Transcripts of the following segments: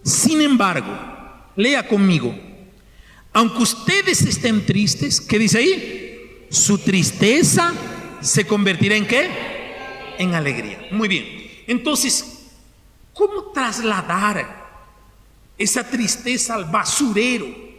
Sin embargo, lea conmigo, aunque ustedes estén tristes, ¿qué dice ahí? Su tristeza se convertirá ¿en qué? En alegría. Muy bien. Entonces, ¿cómo trasladar esa tristeza al basurero?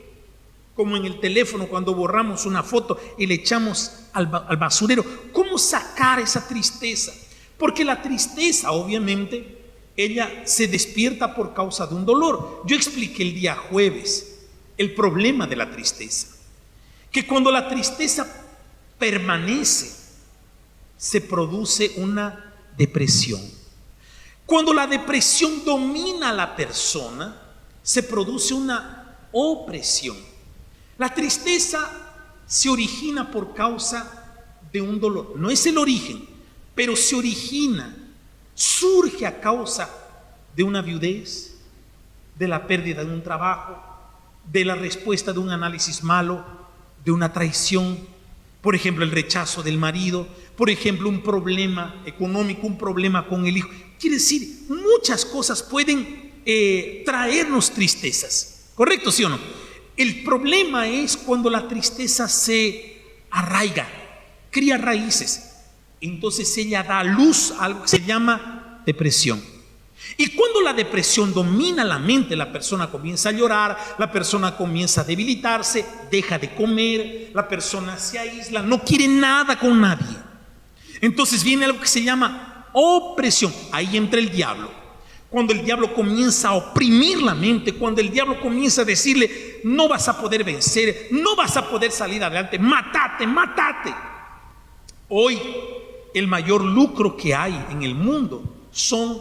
Como en el teléfono cuando borramos una foto y le echamos al basurero. ¿Cómo sacar esa tristeza? Porque la tristeza, obviamente, ella se despierta por causa de un dolor. Yo expliqué el día jueves el problema de la tristeza. Que cuando la tristeza permanece, se produce una depresión. Cuando la depresión domina a la persona, se produce una opresión. La tristeza se origina por causa de un dolor. No es el origen, pero se origina, surge a causa de una viudez, de la pérdida de un trabajo, de la respuesta de un análisis malo, de una traición, por ejemplo, el rechazo del marido, por ejemplo, un problema económico, un problema con el hijo. Quiere decir, muchas cosas pueden traernos tristezas. ¿Correcto, sí o no? El problema es cuando la tristeza se arraiga, cría raíces. Entonces ella da luz a algo que se llama depresión. Y cuando la depresión domina la mente, la persona comienza a llorar, la persona comienza a debilitarse, deja de comer, la persona se aísla, no quiere nada con nadie. Entonces viene algo que se llama opresión. Ahí entra el diablo. Cuando el diablo comienza a oprimir la mente, cuando el diablo comienza a decirle, no vas a poder vencer, no vas a poder salir adelante, mátate, mátate. Hoy el mayor lucro que hay en el mundo son,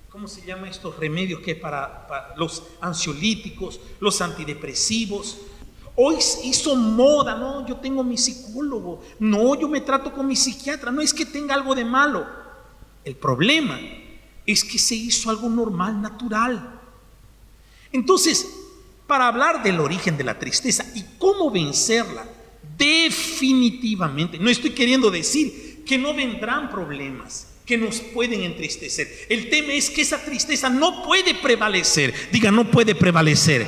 ¿cómo se llama estos remedios que para los ansiolíticos, los antidepresivos? Hoy hizo moda, no, yo tengo mi psicólogo, no, yo me trato con mi psiquiatra, no es que tenga algo de malo. El problema es que se hizo algo normal, natural. Entonces, para hablar del origen de la tristeza y cómo vencerla, definitivamente, no estoy queriendo decir que no vendrán problemas que nos pueden entristecer. El tema es que esa tristeza no puede prevalecer. Diga, no puede prevalecer.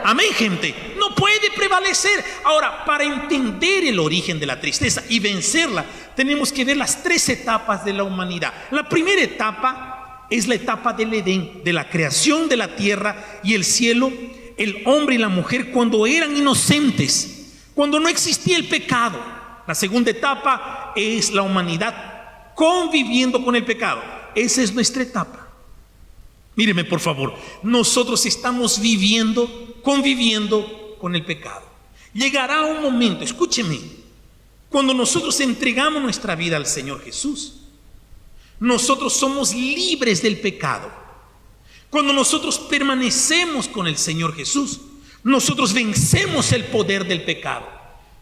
Amén, gente, no puede prevalecer. Ahora, para entender el origen de la tristeza y vencerla, tenemos que ver las 3 etapas de la humanidad. La primera etapa es la etapa del Edén, de la creación de la tierra y el cielo, el hombre y la mujer cuando eran inocentes, cuando no existía el pecado. La segunda etapa es la humanidad conviviendo con el pecado. Esa es nuestra etapa. Míreme, por favor, nosotros estamos conviviendo con el pecado. Llegará un momento, escúcheme, cuando nosotros entregamos nuestra vida al Señor Jesús, nosotros somos libres del pecado. Cuando nosotros permanecemos con el Señor Jesús, nosotros vencemos el poder del pecado.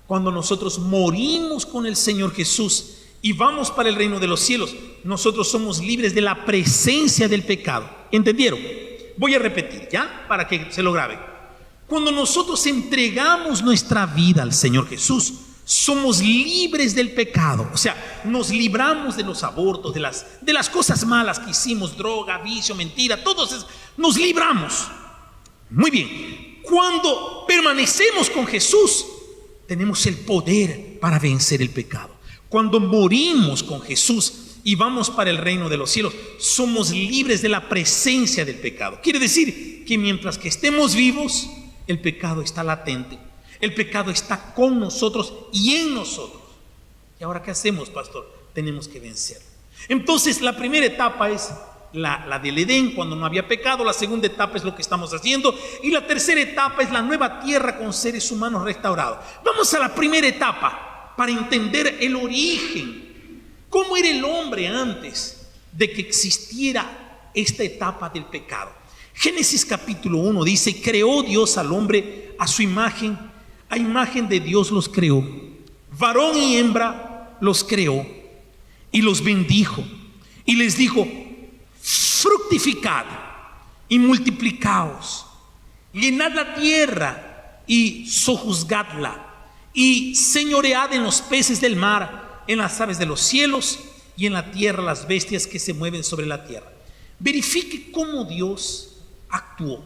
Cuando nosotros morimos con el Señor Jesús y vamos para el reino de los cielos, nosotros somos libres de la presencia del pecado. ¿Entendieron? Voy a repetir, ¿ya? Para que se lo grabe. Cuando nosotros entregamos nuestra vida al Señor Jesús, somos libres del pecado. O sea, nos libramos de los abortos, de las cosas malas que hicimos, droga, vicio, mentira, todos esos, nos libramos. Muy bien. Cuando permanecemos con Jesús, tenemos el poder para vencer el pecado. Cuando morimos con Jesús y vamos para el reino de los cielos, somos libres de la presencia del pecado. Quiere decir que mientras que estemos vivos, el pecado está latente. El pecado está con nosotros y en nosotros. ¿Y ahora qué hacemos, pastor? Tenemos que vencerlo. Entonces, la primera etapa es la del Edén, cuando no había pecado. La segunda etapa es lo que estamos haciendo. Y la tercera etapa es la nueva tierra con seres humanos restaurados. Vamos a la primera etapa para entender el origen. ¿Cómo era el hombre antes de que existiera esta etapa del pecado? Génesis capítulo 1 dice: creó Dios al hombre a su imagen, a imagen de Dios los creó, varón y hembra los creó, y los bendijo, y les dijo: fructificad y multiplicaos, llenad la tierra y sojuzgadla, y señoread en los peces del mar, en las aves de los cielos y en la tierra las bestias que se mueven sobre la tierra. Verifique cómo Dios actuó.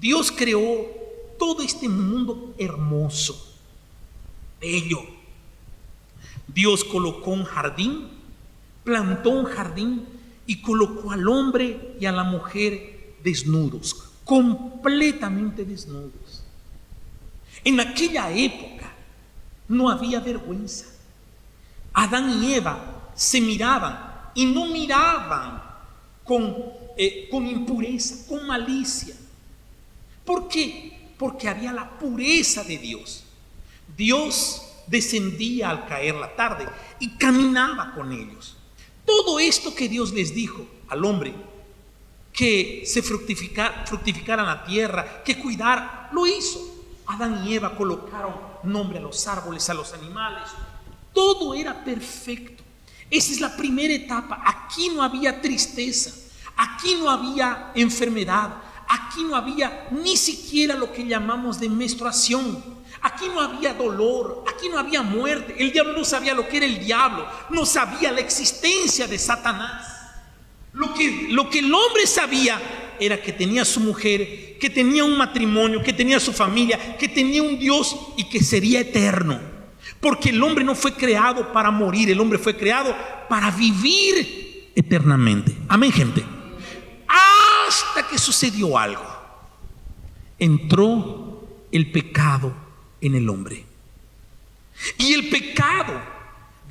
Dios creó todo este mundo hermoso, bello. Dios colocó un jardín, plantó un jardín y colocó al hombre y a la mujer desnudos, completamente desnudos. En aquella época no había vergüenza. Adán y Eva se miraban y no miraban con impureza, con malicia. ¿Por qué? Porque había la pureza de Dios. Dios descendía al caer la tarde y caminaba con ellos. Todo esto que Dios les dijo al hombre, que se fructificara la tierra, que cuidara, lo hizo. Adán y Eva colocaron nombre a los árboles, a los animales. Todo era perfecto. Esa es la primera etapa. Aquí no había tristeza, aquí no había enfermedad, aquí no había ni siquiera lo que llamamos de menstruación. Aquí no había dolor, aquí no había muerte. El diablo no sabía lo que era el diablo, no sabía la existencia de Satanás. Lo que el hombre sabía era que tenía su mujer, que tenía un matrimonio, que tenía su familia, que tenía un Dios y que sería eterno. Porque el hombre no fue creado para morir, el hombre fue creado para vivir eternamente. Amén, gente. Hasta que sucedió algo. Entró el pecado en el hombre. Y el pecado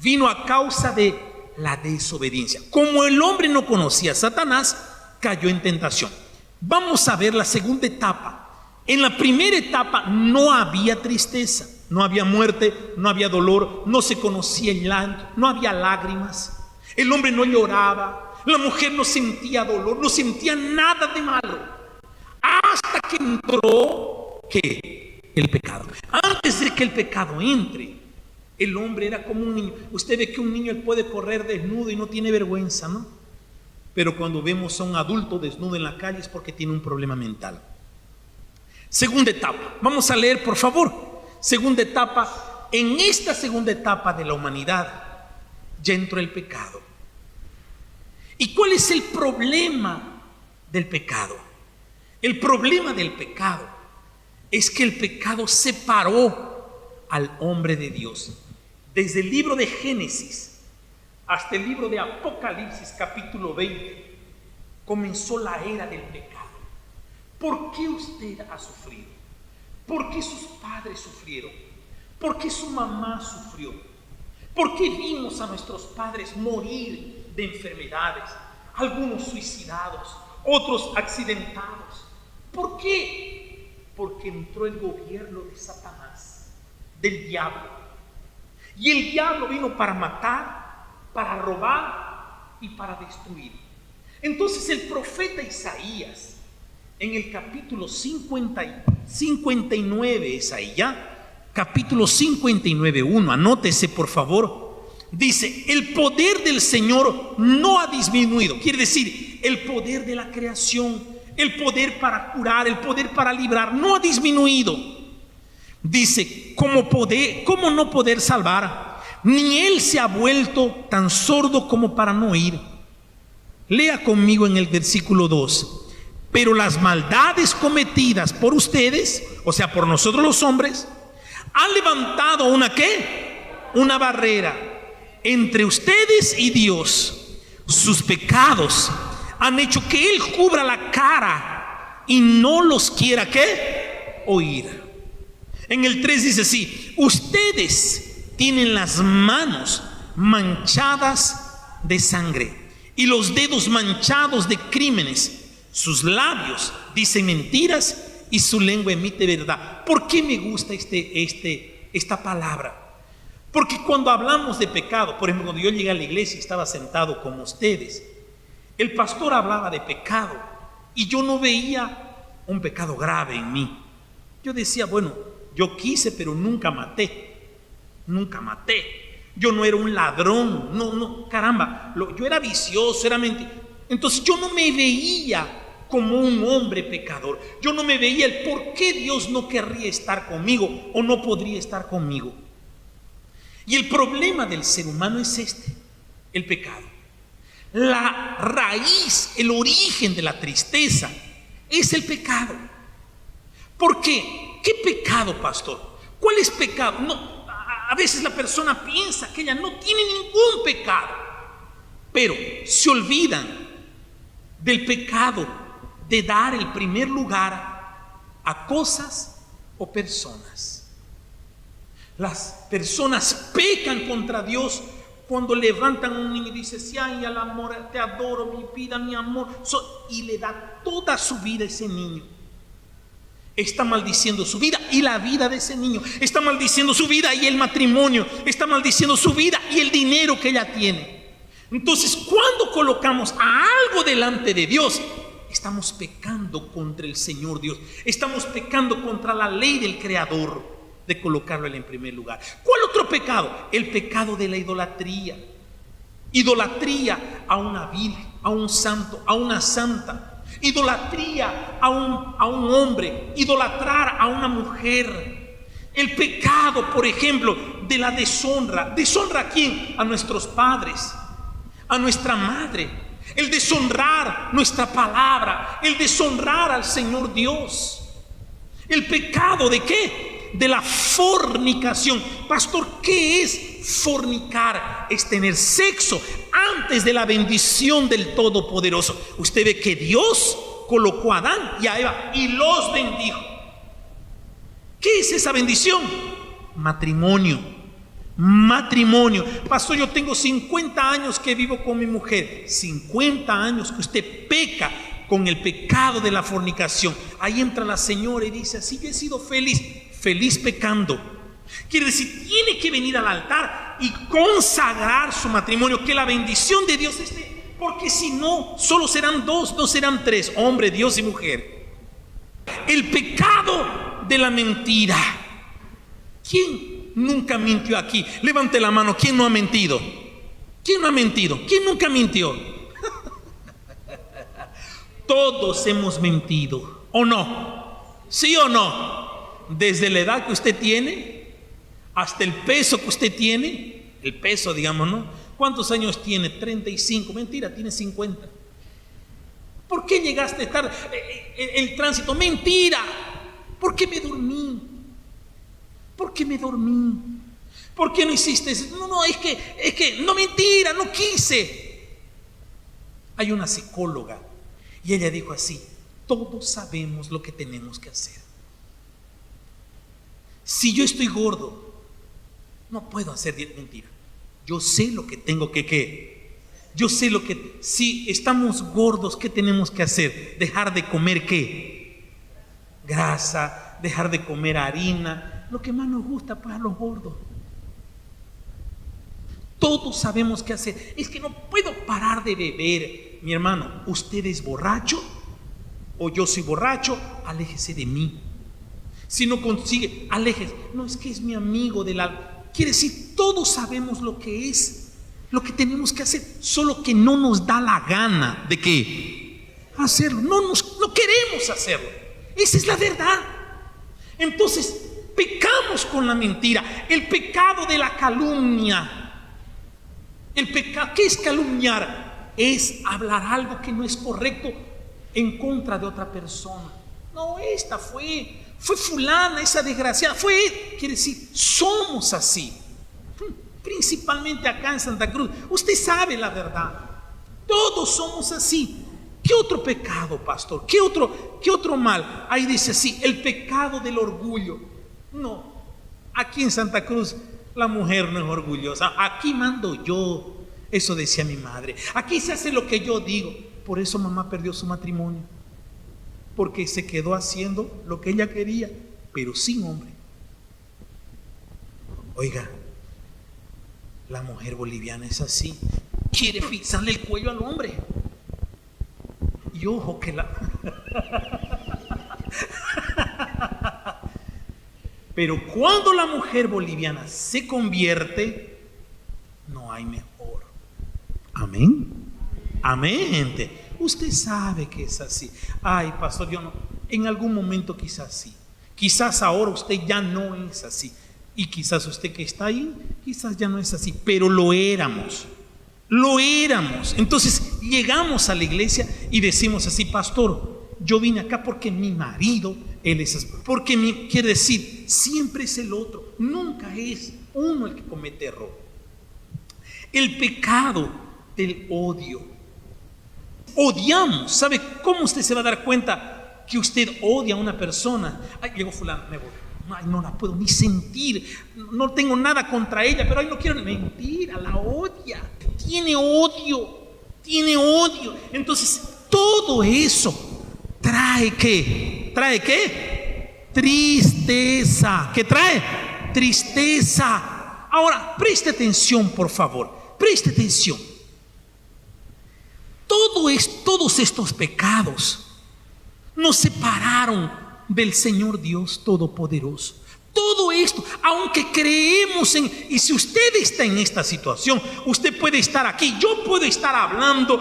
vino a causa de la desobediencia. Como el hombre no conocía a Satanás, cayó en tentación. Vamos a ver la segunda etapa. En la primera etapa no había tristeza, no había muerte, no había dolor, no se conocía el llanto, no había lágrimas. El hombre no lloraba, la mujer no sentía dolor, no sentía nada de malo. Hasta que entró, ¿qué? El pecado. Antes de que el pecado entre, el hombre era como un niño. Usted ve que un niño él puede correr desnudo y no tiene vergüenza, ¿no? Pero cuando vemos a un adulto desnudo en la calle es porque tiene un problema mental. Segunda etapa. Vamos a leer, por favor. Segunda etapa. En esta segunda etapa de la humanidad ya entró el pecado. ¿Y cuál es el problema del pecado? El problema del pecado es que el pecado separó al hombre de Dios. Desde el libro de Génesis hasta el libro de Apocalipsis, capítulo 20, comenzó la era del pecado. ¿Por qué usted ha sufrido? ¿Por qué sus padres sufrieron? ¿Por qué su mamá sufrió? ¿Por qué vimos a nuestros padres morir de enfermedades? Algunos suicidados, otros accidentados. ¿Por qué? Porque entró el gobierno de Satanás, del diablo. Y el diablo vino para matar, para robar y para destruir. Entonces el profeta Isaías, en el capítulo 59, es ahí ya, capítulo 59:1, anótese por favor, dice: el poder del Señor no ha disminuido. Quiere decir, el poder de la creación, el poder para curar, el poder para librar, no ha disminuido. Dice: ¿cómo no poder salvar? Ni él se ha vuelto tan sordo como para no oír. Lea conmigo en el versículo 2. Pero las maldades cometidas por ustedes, o sea, por nosotros los hombres, han levantado una ¿qué? Una barrera entre ustedes y Dios. Sus pecados han hecho que Él cubra la cara y no los quiera ¿qué? Oír. En el 3 dice así: ustedes tienen las manos manchadas de sangre y los dedos manchados de crímenes. Sus labios dicen mentiras y su lengua emite verdad. ¿Por qué me gusta esta palabra? Porque cuando hablamos de pecado, por ejemplo, cuando yo llegué a la iglesia y estaba sentado con ustedes, el pastor hablaba de pecado y yo no veía un pecado grave en mí. Yo decía, bueno, yo quise, pero nunca maté. Nunca maté. Yo no era un ladrón. No, caramba. Yo era vicioso, era mentiroso. Entonces yo no me veía como un hombre pecador. Yo no me veía el por qué Dios no querría estar conmigo o no podría estar conmigo. Y el problema del ser humano es el pecado. La raíz, el origen de la tristeza es el pecado. ¿Por qué? ¿Qué pecado, pastor? ¿Cuál es pecado? No, a veces la persona piensa que ella no tiene ningún pecado, pero se olvidan del pecado de dar el primer lugar a cosas o personas. Las personas pecan contra Dios cuando levantan a un niño y dicen, sí, ay, al amor, te adoro, mi vida, mi amor, y le da toda su vida a ese niño. Está maldiciendo su vida y la vida de ese niño. Está maldiciendo su vida y el matrimonio. Está maldiciendo su vida y el dinero que ella tiene. Entonces, cuando colocamos a algo delante de Dios, estamos pecando contra el Señor Dios. Estamos pecando contra la ley del Creador de colocarlo en primer lugar. ¿Cuál otro pecado? El pecado de la idolatría. Idolatría a una virgen, a un santo, a una santa. Idolatría a un hombre. Idolatrar a una mujer. El pecado, por ejemplo, de la deshonra. ¿Deshonra a quién? A nuestros padres, a nuestra madre. El deshonrar nuestra palabra. El deshonrar al Señor Dios. El pecado de ¿qué? De la fornicación. Pastor, ¿qué es fornicar? Es tener sexo antes de la bendición del Todopoderoso. Usted ve que Dios colocó a Adán y a Eva y los bendijo. ¿Qué es esa bendición? Matrimonio. Matrimonio. Pastor, yo tengo 50 años que vivo con mi mujer. 50 años que usted peca con el pecado de la fornicación. Ahí entra la señora y dice, así yo he sido feliz. Feliz pecando. Quiere decir, tiene que venir al altar y consagrar su matrimonio, que la bendición de Dios esté, porque si no, solo serán dos, no serán tres, hombre, Dios y mujer. El pecado de la mentira. ¿Quién nunca mintió aquí? Levante la mano, ¿quién no ha mentido? ¿Quién no ha mentido? ¿Quién nunca mintió? Todos hemos mentido, ¿o no? ¿Sí o no? Desde la edad que usted tiene hasta el peso que usted tiene, el peso, digamos, ¿no? ¿Cuántos años tiene? 35. Mentira, tiene 50. ¿Por qué llegaste tarde? El tránsito, mentira. ¿Por qué me dormí? ¿Por qué me dormí? ¿Por qué no hiciste eso? No, es que, no, mentira, no quise. Hay una psicóloga y ella dijo así, todos sabemos lo que tenemos que hacer. Si yo estoy gordo, no puedo hacer mentira. Yo sé lo que tengo que. Yo sé lo que. Si estamos gordos, ¿qué tenemos que hacer? Dejar de comer ¿qué? Grasa, dejar de comer harina, lo que más nos gusta para los gordos. Todos sabemos qué hacer. Es que no puedo parar de beber. Mi hermano, ¿usted es borracho? ¿O yo soy borracho? Aléjese de mí. Si no consigue, aléjese. No, es que es mi amigo del alma. Quiere decir, todos sabemos lo que es, lo que tenemos que hacer, solo que no nos da la gana de qué hacerlo. No queremos hacerlo. Esa es la verdad. Entonces, pecamos con la mentira. El pecado de la calumnia. ¿Qué es calumniar? Es hablar algo que no es correcto en contra de otra persona. No, esta fue fulana, esa desgraciada, quiere decir, somos así. Principalmente acá en Santa Cruz. Usted sabe la verdad. Todos somos así. ¿Qué otro pecado, pastor? ¿Qué otro mal? Ahí dice así, el pecado del orgullo. No, aquí en Santa Cruz la mujer no es orgullosa. Aquí mando yo. Eso decía mi madre. Aquí se hace lo que yo digo. Por eso mamá perdió su matrimonio. Porque se quedó haciendo lo que ella quería, pero sin hombre. Oiga, la mujer boliviana es así. Quiere pisarle el cuello al hombre. Y ojo que Pero cuando la mujer boliviana se convierte, no hay mejor. Amén. Amén, gente. Usted sabe que es así. Ay, pastor, yo no. En algún momento quizás sí. Quizás ahora usted ya no es así. Y quizás usted que está ahí, quizás ya no es así. Pero lo éramos. lo éramos. Entonces llegamos a la iglesia y decimos así: pastor, yo vine acá porque mi marido, él es así. Porque quiere decir, siempre es el otro, nunca es uno el que comete error. El pecado del odio. Odiamos. ¿Sabe cómo usted se va a dar cuenta que usted odia a una persona? Ay, llegó fulano, me voy. Ay, no la puedo ni sentir. No tengo nada contra ella, pero ay, no quiero. Mentira, la odia. Tiene odio. Tiene odio. Entonces, todo eso trae ¿qué? ¿Trae qué? Tristeza. ¿Qué trae? Tristeza. Ahora, preste atención, por favor. Preste atención. Todos estos pecados nos separaron del Señor Dios Todopoderoso. Todo esto, aunque creemos y si usted está en esta situación, usted puede estar aquí, yo puedo estar hablando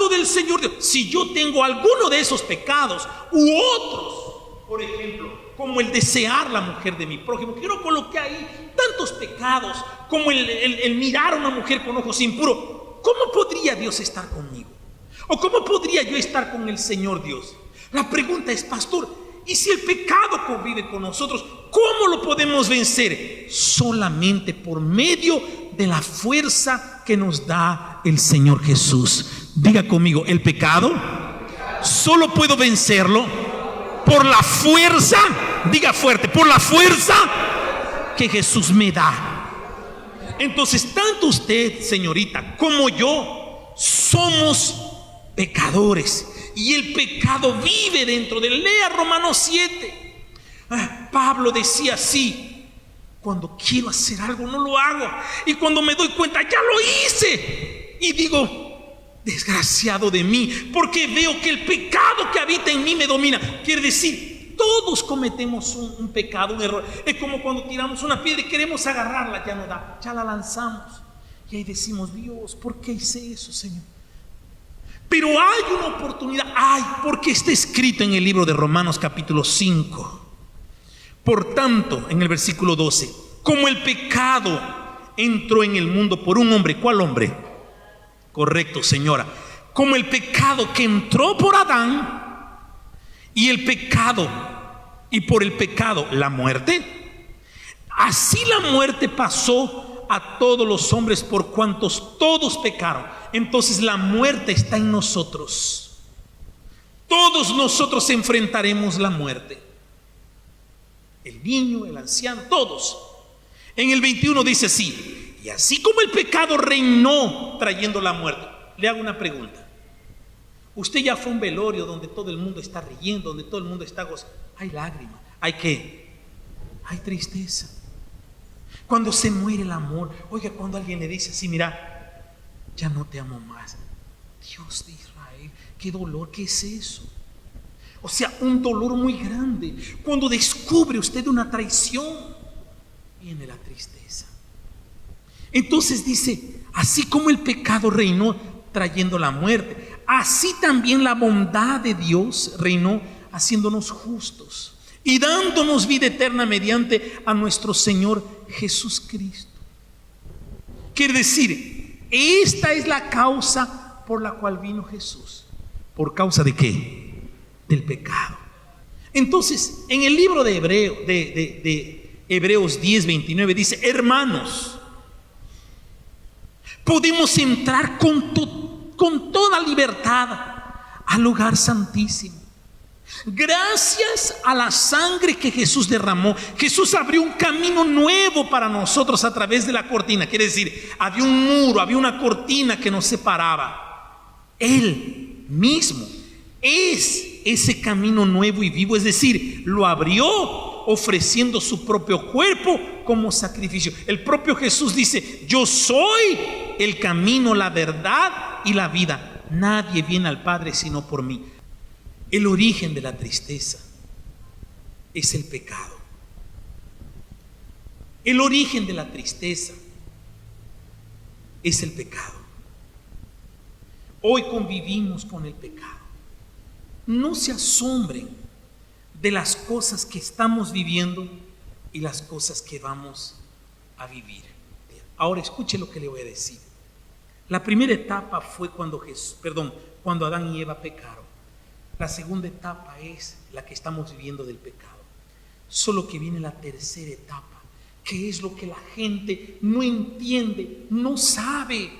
del Señor Dios. Si yo tengo alguno de esos pecados u otros, por ejemplo, como el desear la mujer de mi prójimo, que yo no coloqué ahí tantos pecados, como el mirar a una mujer con ojos impuros, ¿cómo podría Dios estar conmigo? ¿O cómo podría yo estar con el Señor Dios? La pregunta es, pastor, ¿y si el pecado convive con nosotros, cómo lo podemos vencer? Solamente por medio de la fuerza que nos da el Señor Jesús. Diga conmigo, el pecado solo puedo vencerlo por la fuerza, diga fuerte, por la fuerza que Jesús me da. Entonces, tanto usted, señorita, como yo somos pecadores. Y el pecado vive dentro de él. Lea Romanos 7. Pablo decía así: cuando quiero hacer algo no lo hago, y cuando me doy cuenta ya lo hice, y digo, desgraciado de mí, porque veo que el pecado que habita en mí me domina. Quiere decir, todos cometemos un pecado, un error. Es como cuando tiramos una piedra y queremos agarrarla, ya no da, ya la lanzamos, y ahí decimos: Dios, ¿por qué hice eso, Señor? Pero hay una oportunidad, porque está escrito en el libro de Romanos capítulo 5. Por tanto, en el versículo 12, como el pecado entró en el mundo por un hombre. ¿Cuál hombre? Correcto, señora. Como el pecado que entró por Adán, y por el pecado la muerte, así la muerte pasó a todos los hombres por cuantos todos pecaron. Entonces la muerte está en nosotros. Todos nosotros enfrentaremos la muerte. El niño, el anciano, todos. En el 21 dice así: y así como el pecado reinó trayendo la muerte. Le hago una pregunta. Usted ya fue a un velorio donde todo el mundo está riendo, donde todo el mundo está gozando. Hay lágrimas. ¿Hay qué? Hay tristeza. Cuando se muere el amor. Oiga, cuando alguien le dice así: mira, ya no te amo más. Dios de Israel, qué dolor, ¿qué es eso? O sea, un dolor muy grande. Cuando descubre usted una traición, viene la tristeza. Entonces dice: así como el pecado reinó trayendo la muerte, así también la bondad de Dios reinó haciéndonos justos y dándonos vida eterna mediante a nuestro Señor Jesús Cristo. Quiere decir, esta es la causa por la cual vino Jesús. ¿Por causa de qué? Del pecado. Entonces, en el libro de Hebreos 10:29 dice: hermanos, podemos entrar con toda libertad al lugar santísimo. Gracias a la sangre que Jesús derramó, Jesús abrió un camino nuevo para nosotros a través de la cortina. Quiere decir, había un muro, había una cortina que nos separaba. Él mismo es ese camino nuevo y vivo, es decir, lo abrió ofreciendo su propio cuerpo como sacrificio. El propio Jesús dice: yo soy el camino, la verdad y la vida. Nadie viene al Padre sino por mí. El origen de la tristeza es el pecado. El origen de la tristeza es el pecado. Hoy convivimos con el pecado. No se asombren de las cosas que estamos viviendo y las cosas que vamos a vivir. Ahora escuche lo que le voy a decir. La primera etapa fue cuando Adán y Eva pecaron. La segunda etapa es la que estamos viviendo del pecado. Solo que viene la tercera etapa, que es lo que la gente no entiende, no sabe,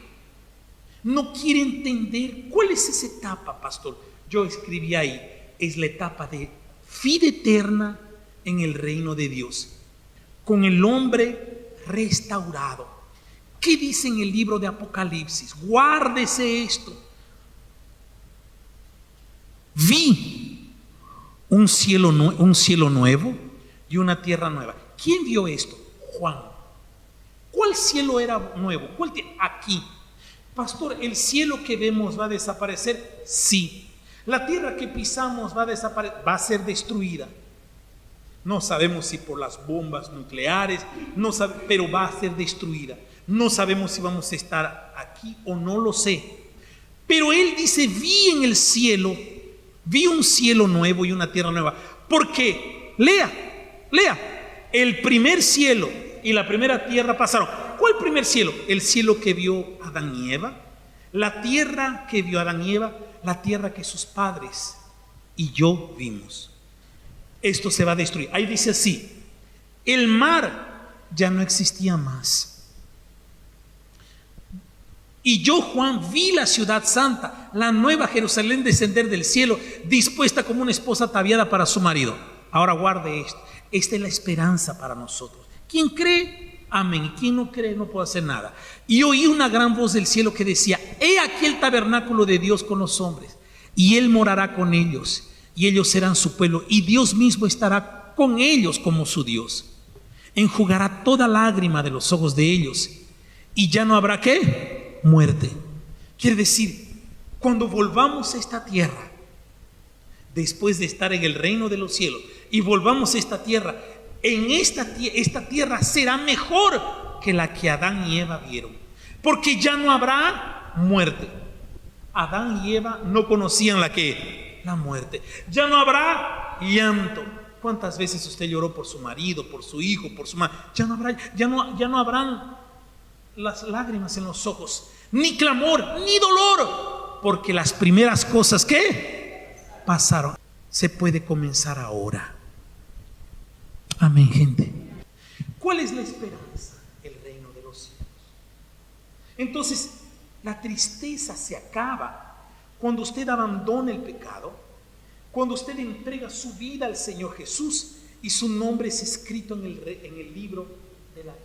no quiere entender. ¿Cuál es esa etapa, pastor? Yo escribí ahí, es la etapa de vida eterna en el reino de Dios, con el hombre restaurado. ¿Qué dice en el libro de Apocalipsis? Guárdese esto. Vi un cielo nuevo y una tierra nueva. ¿Quién vio esto? Juan. ¿Cuál cielo era nuevo? Aquí. Pastor, ¿el cielo que vemos va a desaparecer? Sí. ¿La tierra que pisamos va a desaparecer? Va a ser destruida. No sabemos si por las bombas nucleares, pero va a ser destruida. No sabemos si vamos a estar aquí o no lo sé. Pero él dice, vi en el cielo, vi un cielo nuevo y una tierra nueva. ¿Por qué? Lea. El primer cielo y la primera tierra pasaron. ¿Cuál primer cielo? El cielo que vio Adán y Eva. La tierra que vio Adán y Eva. La tierra que sus padres y yo vimos. Esto se va a destruir. Ahí dice así: el mar ya no existía más. Y yo, Juan, vi la ciudad santa, la nueva Jerusalén, descender del cielo, dispuesta como una esposa ataviada para su marido. Ahora guarde esto. Esta es la esperanza para nosotros. ¿Quién cree? Amén. Y quien no cree no puede hacer nada. Y oí una gran voz del cielo que decía: he aquí el tabernáculo de Dios con los hombres, y Él morará con ellos, y ellos serán su pueblo, y Dios mismo estará con ellos como su Dios. Enjugará toda lágrima de los ojos de ellos, y ya no habrá ¿qué? Muerte. Quiere decir, cuando volvamos a esta tierra, después de estar en el reino de los cielos, y volvamos a esta tierra, esta tierra será mejor que la que Adán y Eva vieron, porque ya no habrá muerte. Adán y Eva no conocían la muerte. Ya no habrá llanto. ¿Cuántas veces usted lloró por su marido, por su hijo, por su madre? Ya no habrán las lágrimas en los ojos, ni clamor, ni dolor, porque las primeras cosas que pasaron. Se puede comenzar ahora. Amén, gente. ¿Cuál es la esperanza? El reino de los cielos. Entonces, la tristeza se acaba cuando usted abandona el pecado, cuando usted entrega su vida al Señor Jesús y su nombre es escrito en el libro de la vida.